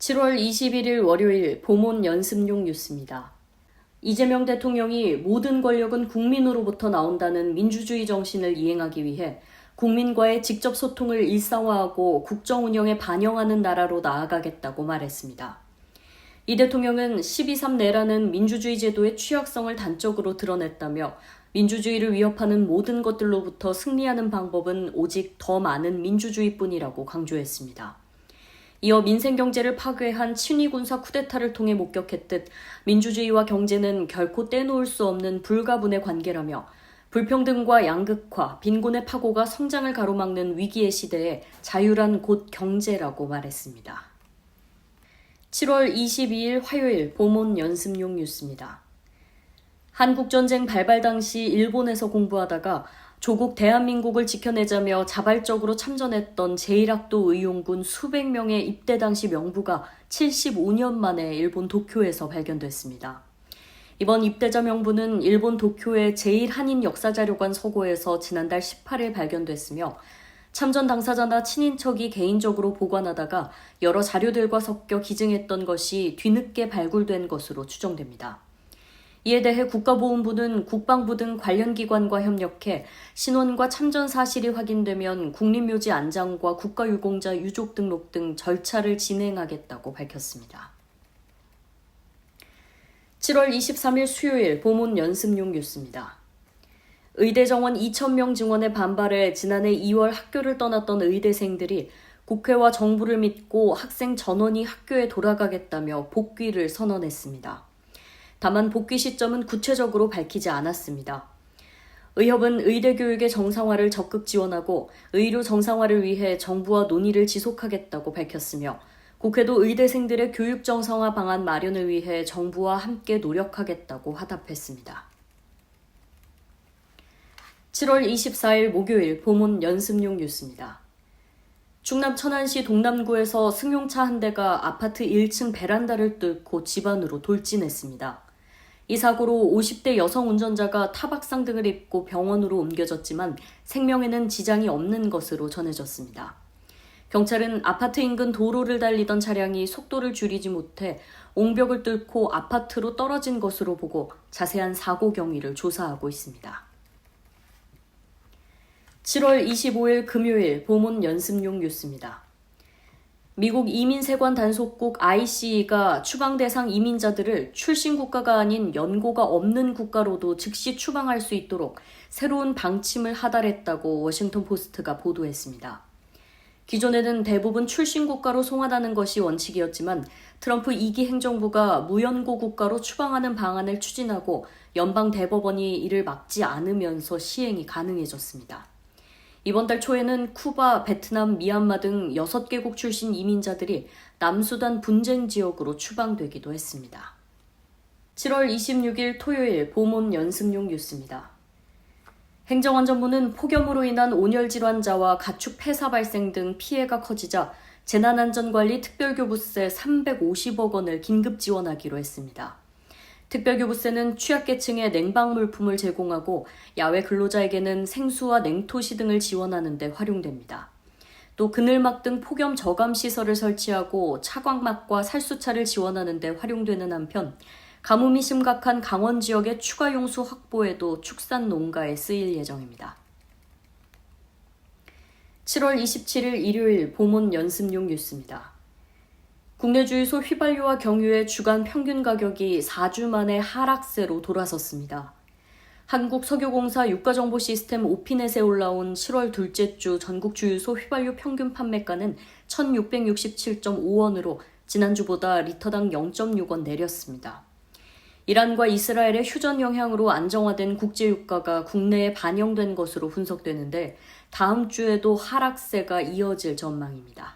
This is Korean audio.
7월 21일 월요일 보몬 연습용 뉴스입니다. 이재명 대통령이 모든 권력은 국민으로부터 나온다는 민주주의 정신을 이행하기 위해 국민과의 직접 소통을 일상화하고 국정 운영에 반영하는 나라로 나아가겠다고 말했습니다. 이 대통령은 12.3 내라는 민주주의 제도의 취약성을 단적으로 드러냈다며 민주주의를 위협하는 모든 것들로부터 승리하는 방법은 오직 더 많은 민주주의뿐이라고 강조했습니다. 이어 민생경제를 파괴한 친위군사 쿠데타를 통해 목격했듯 민주주의와 경제는 결코 떼놓을 수 없는 불가분의 관계라며 불평등과 양극화, 빈곤의 파고가 성장을 가로막는 위기의 시대에 자유란 곧 경제라고 말했습니다. 7월 22일 화요일 보몬 연습용 뉴스입니다. 한국전쟁 발발 당시 일본에서 공부하다가 조국 대한민국을 지켜내자며 자발적으로 참전했던 제1학도 의용군 수백 명의 입대 당시 명부가 75년 만에 일본 도쿄에서 발견됐습니다. 이번 입대자 명부는 일본 도쿄의 제1한인역사자료관 서고에서 지난달 18일 발견됐으며 참전 당사자나 친인척이 개인적으로 보관하다가 여러 자료들과 섞여 기증했던 것이 뒤늦게 발굴된 것으로 추정됩니다. 이에 대해 국가보훈부는 국방부 등 관련 기관과 협력해 신원과 참전 사실이 확인되면 국립묘지 안장과 국가유공자 유족 등록 등 절차를 진행하겠다고 밝혔습니다. 7월 23일 수요일 보몬 연습용 뉴스입니다. 의대 정원 2,000명 증원에 반발해 지난해 2월 학교를 떠났던 의대생들이 국회와 정부를 믿고 학생 전원이 학교에 돌아가겠다며 복귀를 선언했습니다. 다만 복귀 시점은 구체적으로 밝히지 않았습니다. 의협은 의대 교육의 정상화를 적극 지원하고 의료 정상화를 위해 정부와 논의를 지속하겠다고 밝혔으며 국회도 의대생들의 교육 정상화 방안 마련을 위해 정부와 함께 노력하겠다고 화답했습니다. 7월 24일 목요일 보몬 연습용 뉴스입니다. 충남 천안시 동남구에서 승용차 한 대가 아파트 1층 베란다를 뚫고 집 안으로 돌진했습니다. 이 사고로 50대 여성 운전자가 타박상 등을 입고 병원으로 옮겨졌지만 생명에는 지장이 없는 것으로 전해졌습니다. 경찰은 아파트 인근 도로를 달리던 차량이 속도를 줄이지 못해 옹벽을 뚫고 아파트로 떨어진 것으로 보고 자세한 사고 경위를 조사하고 있습니다. 7월 25일 금요일 보몬 연습용 뉴스입니다. 미국 이민세관 단속국 ICE가 추방 대상 이민자들을 출신 국가가 아닌 연고가 없는 국가로도 즉시 추방할 수 있도록 새로운 방침을 하달했다고 워싱턴 포스트가 보도했습니다. 기존에는 대부분 출신 국가로 송환하는 것이 원칙이었지만 트럼프 2기 행정부가 무연고 국가로 추방하는 방안을 추진하고 연방 대법원이 이를 막지 않으면서 시행이 가능해졌습니다. 이번 달 초에는 쿠바, 베트남, 미얀마 등 6개국 출신 이민자들이 남수단 분쟁 지역으로 추방되기도 했습니다. 7월 26일 토요일 보몬 연습용 뉴스입니다. 행정안전부는 폭염으로 인한 온열 질환자와 가축 폐사 발생 등 피해가 커지자 재난안전관리 특별교부세 350억 원을 긴급 지원하기로 했습니다. 특별교부세는 취약계층에 냉방물품을 제공하고 야외 근로자에게는 생수와 냉토시 등을 지원하는 데 활용됩니다. 또 그늘막 등 폭염 저감 시설을 설치하고 차광막과 살수차를 지원하는 데 활용되는 한편 가뭄이 심각한 강원 지역의 추가 용수 확보에도 축산 농가에 쓰일 예정입니다. 7월 27일 일요일 보몬 연습용 뉴스입니다. 국내 주유소 휘발유와 경유의 주간 평균 가격이 4주 만에 하락세로 돌아섰습니다. 한국석유공사 유가정보시스템 오피넷에 올라온 7월 둘째 주 전국 주유소 휘발유 평균 판매가는 1,667.5원으로 지난주보다 리터당 0.6원 내렸습니다. 이란과 이스라엘의 휴전 영향으로 안정화된 국제유가가 국내에 반영된 것으로 분석되는데 다음 주에도 하락세가 이어질 전망입니다.